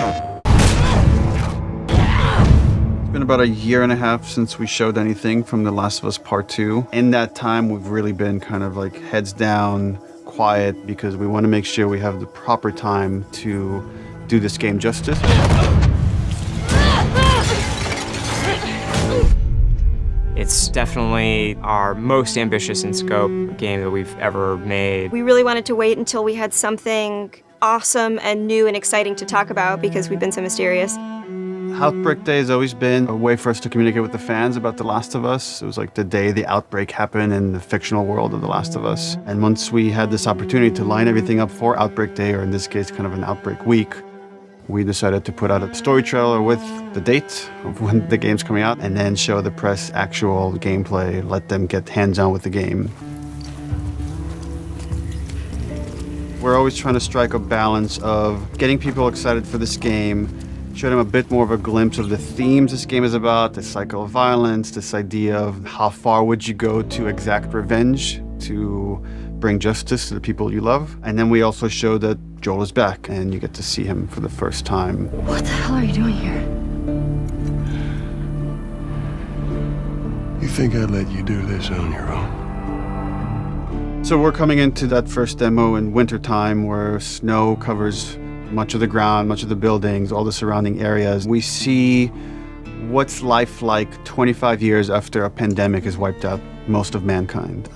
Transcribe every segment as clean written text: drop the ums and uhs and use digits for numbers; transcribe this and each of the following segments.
It's been about a year and a half since we showed anything from The Last of Us Part 2. In that time, we've really been kind of like heads down, quiet, because we want to make sure we have the proper time to do this game justice. It's definitely our most ambitious in scope game that we've ever made. We really wanted to wait until we had something awesome and new and exciting to talk about because we've been so mysterious. Outbreak Day has always been a way for us to communicate with the fans about The Last of Us. It was like the day the outbreak happened in the fictional world of The Last of Us. And once we had this opportunity to line everything up for Outbreak Day, or in this case, kind of an Outbreak Week, we decided to put out a story trailer with the date of when the game's coming out, and then show the press actual gameplay, let them get hands-on with the game. We're always trying to strike a balance of getting people excited for this game, show them a bit more of a glimpse of the themes this game is about, the cycle of violence, this idea of how far would you go to exact revenge to bring justice to the people you love. And then we also show that Joel is back and you get to see him for the first time. What the hell are you doing here? You think I'd let you do this on your own? So we're coming into that first demo in wintertime where snow covers much of the ground, much of the buildings, all the surrounding areas. We see what's life like 25 years after a pandemic has wiped out most of mankind.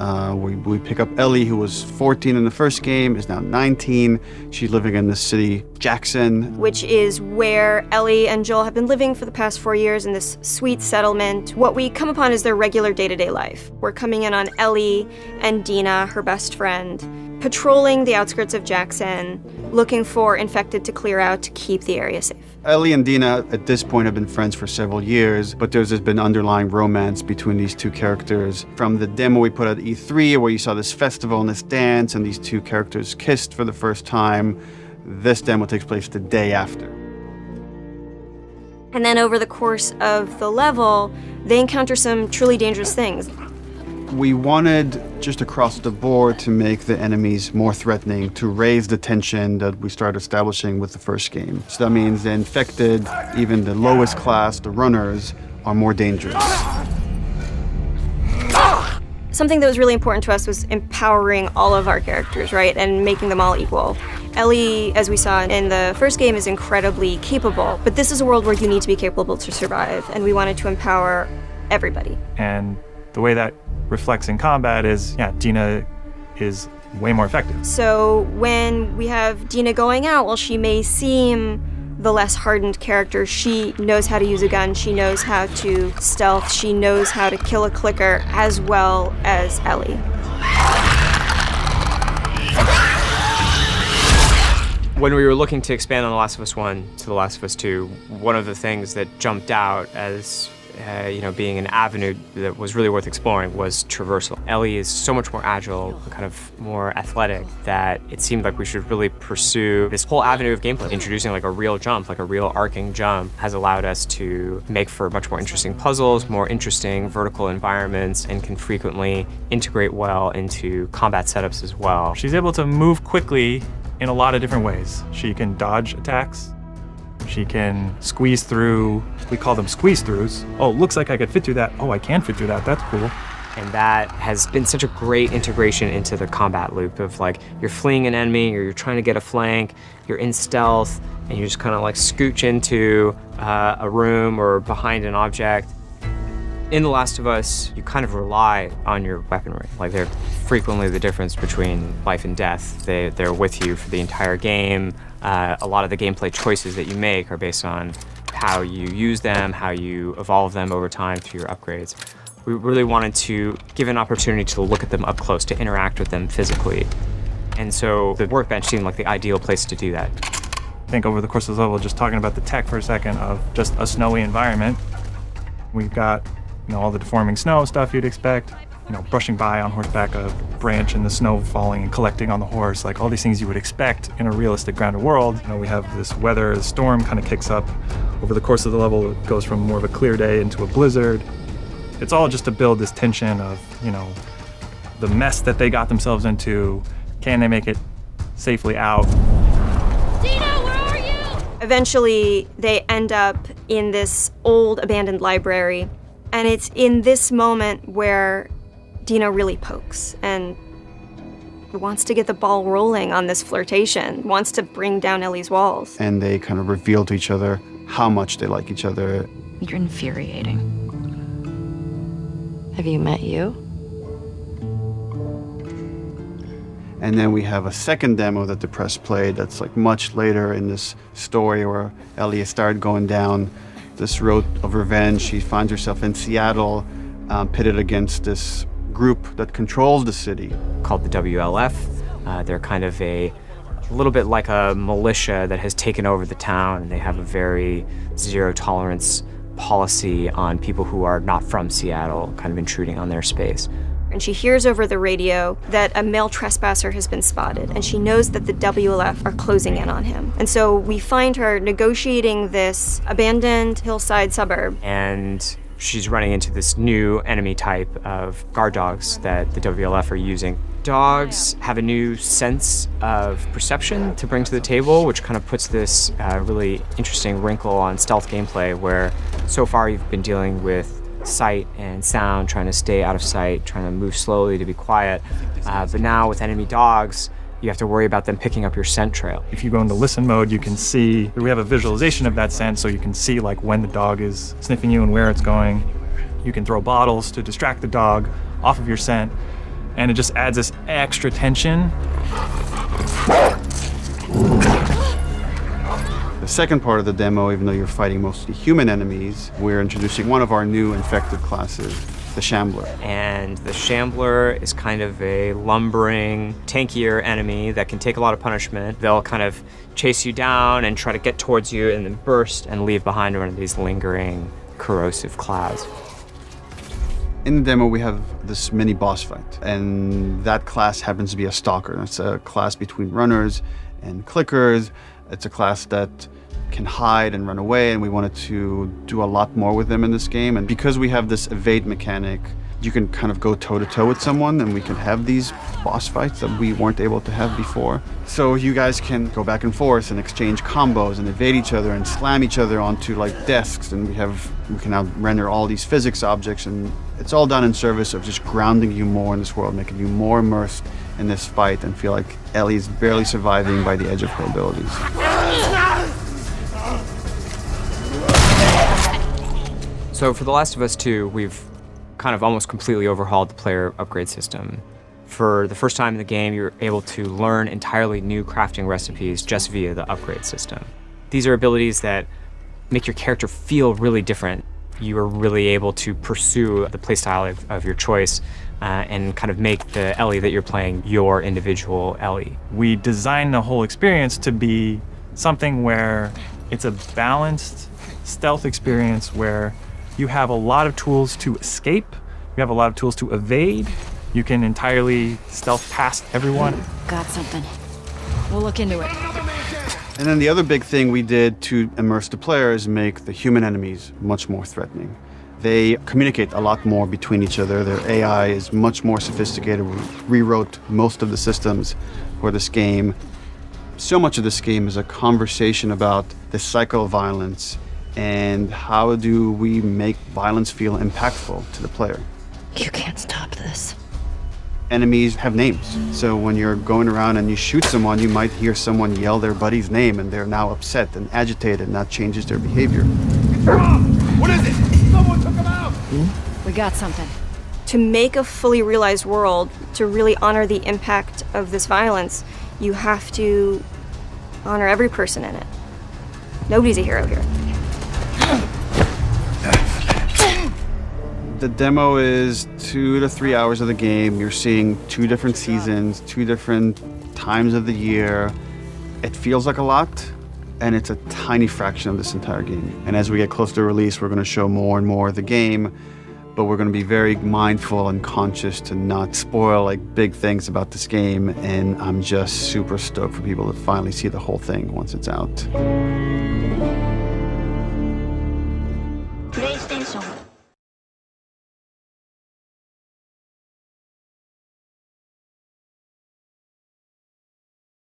We pick up Ellie, who was 14 in the first game, is now 19. She's living in the city, Jackson. Which is where Ellie and Joel have been living for the past 4 years in this sweet settlement. What we come upon is their regular day-to-day life. We're coming in on Ellie and Dina, her best friend, patrolling the outskirts of Jackson, looking for infected to clear out to keep the area safe. Ellie and Dina at this point have been friends for several years, but there's been underlying romance between these two characters. From the demo we put at E3, where you saw this festival and this dance, and these two characters kissed for the first time, this demo takes place the day after. And then over the course of the level, they encounter some truly dangerous things. We wanted, just across the board, to make the enemies more threatening, to raise the tension that we started establishing with the first game. So that means the infected, even the lowest class, the runners, are more dangerous. Something that was really important to us was empowering all of our characters, right, and making them all equal. Ellie, as we saw in the first game, is incredibly capable, but this is a world where you need to be capable to survive, and we wanted to empower everybody. And the way that reflects in combat is, Dina is way more effective. So when we have Dina going out, while she may seem the less hardened character, she knows how to use a gun, she knows how to stealth, she knows how to kill a clicker as well as Ellie. When we were looking to expand on The Last of Us 1 to The Last of Us 2, one of the things that jumped out as being an avenue that was really worth exploring was traversal. Ellie is so much more agile, kind of more athletic, that it seemed like we should really pursue this whole avenue of gameplay. Introducing like a real jump, like a real arcing jump, has allowed us to make for much more interesting puzzles, more interesting vertical environments, and can frequently integrate well into combat setups as well. She's able to move quickly in a lot of different ways. She can dodge attacks. She can squeeze through, we call them squeeze-throughs. Oh, looks like I could fit through that. Oh, I can fit through that, that's cool. And that has been such a great integration into the combat loop of like, you're fleeing an enemy, or you're trying to get a flank, you're in stealth, and you just kind of like scooch into a room or behind an object. In The Last of Us, you kind of rely on your weaponry. Like, they're frequently the difference between life and death. They're with you for the entire game. A lot of the gameplay choices that you make are based on how you use them, how you evolve them over time through your upgrades. We really wanted to give an opportunity to look at them up close, to interact with them physically. And so the workbench seemed like the ideal place to do that. I think over the course of the level, just talking about the tech for a second of just a snowy environment, we've got all the deforming snow stuff you'd expect, brushing by on horseback, a branch and the snow falling and collecting on the horse, like all these things you would expect in a realistic grounded world. We have this weather, the storm kind of kicks up. Over the course of the level, it goes from more of a clear day into a blizzard. It's all just to build this tension of, the mess that they got themselves into. Can they make it safely out? Dina, where are you? Eventually, they end up in this old abandoned library, and it's in this moment where Dina really pokes and wants to get the ball rolling on this flirtation, wants to bring down Ellie's walls. And they kind of reveal to each other how much they like each other. You're infuriating. Have you met you? And then we have a second demo that the press played that's like much later in this story where Ellie has started going down this road of revenge. She finds herself in Seattle, pitted against this group that controls the city. Called the WLF. They're kind of a little bit like a militia that has taken over the town, and they have a very zero tolerance policy on people who are not from Seattle, kind of intruding on their space. And she hears over the radio that a male trespasser has been spotted, and she knows that the WLF are closing in on him. And so we find her negotiating this abandoned hillside suburb. And she's running into this new enemy type of guard dogs that the WLF are using. Dogs have a new sense of perception to bring to the table, which kind of puts this really interesting wrinkle on stealth gameplay, where so far you've been dealing with sight and sound, trying to stay out of sight, trying to move slowly to be quiet. But now with enemy dogs, you have to worry about them picking up your scent trail. If you go into listen mode, you can see, we have a visualization of that scent, so you can see like when the dog is sniffing you and where it's going. You can throw bottles to distract the dog off of your scent, and it just adds this extra tension. The second part of the demo, even though you're fighting mostly human enemies, we're introducing one of our new infected classes, the Shambler. And the Shambler is kind of a lumbering, tankier enemy that can take a lot of punishment. They'll kind of chase you down and try to get towards you and then burst and leave behind one of these lingering, corrosive clouds. In the demo, we have this mini boss fight, and that class happens to be a stalker. It's a class between runners and clickers. It's a class that can hide and run away, and we wanted to do a lot more with them in this game. And because we have this evade mechanic, you can kind of go toe-to-toe with someone, and we can have these boss fights that we weren't able to have before. So you guys can go back and forth and exchange combos and evade each other and slam each other onto like desks, and we can now render all these physics objects, and it's all done in service of just grounding you more in this world, making you more immersed in this fight and feel like Ellie is barely surviving by the edge of her abilities. So for The Last of Us 2, we've kind of almost completely overhauled the player upgrade system. For the first time in the game, you're able to learn entirely new crafting recipes just via the upgrade system. These are abilities that make your character feel really different. You are really able to pursue the playstyle of your choice and kind of make the Ellie that you're playing your individual Ellie. We designed the whole experience to be something where it's a balanced stealth experience where you have a lot of tools to escape, you have a lot of tools to evade, you can entirely stealth past everyone. Got something. We'll look into it. And then the other big thing we did to immerse the player is make the human enemies much more threatening. They communicate a lot more between each other. Their AI is much more sophisticated. We rewrote most of the systems for this game. So much of this game is a conversation about the cycle of violence and how do we make violence feel impactful to the player. You can't stop this. Enemies have names. So when you're going around and you shoot someone, you might hear someone yell their buddy's name and they're now upset and agitated, and that changes their behavior. What is it? Someone took him out! We got something. To make a fully realized world, to really honor the impact of this violence, you have to honor every person in it. Nobody's a hero here. The demo is 2 to 3 hours of the game. You're seeing 2 different seasons, 2 different times of the year. It feels like a lot, and it's a tiny fraction of this entire game. And as we get closer to release, we're going to show more and more of the game, but we're going to be very mindful and conscious to not spoil like big things about this game. And I'm just super stoked for people to finally see the whole thing once it's out.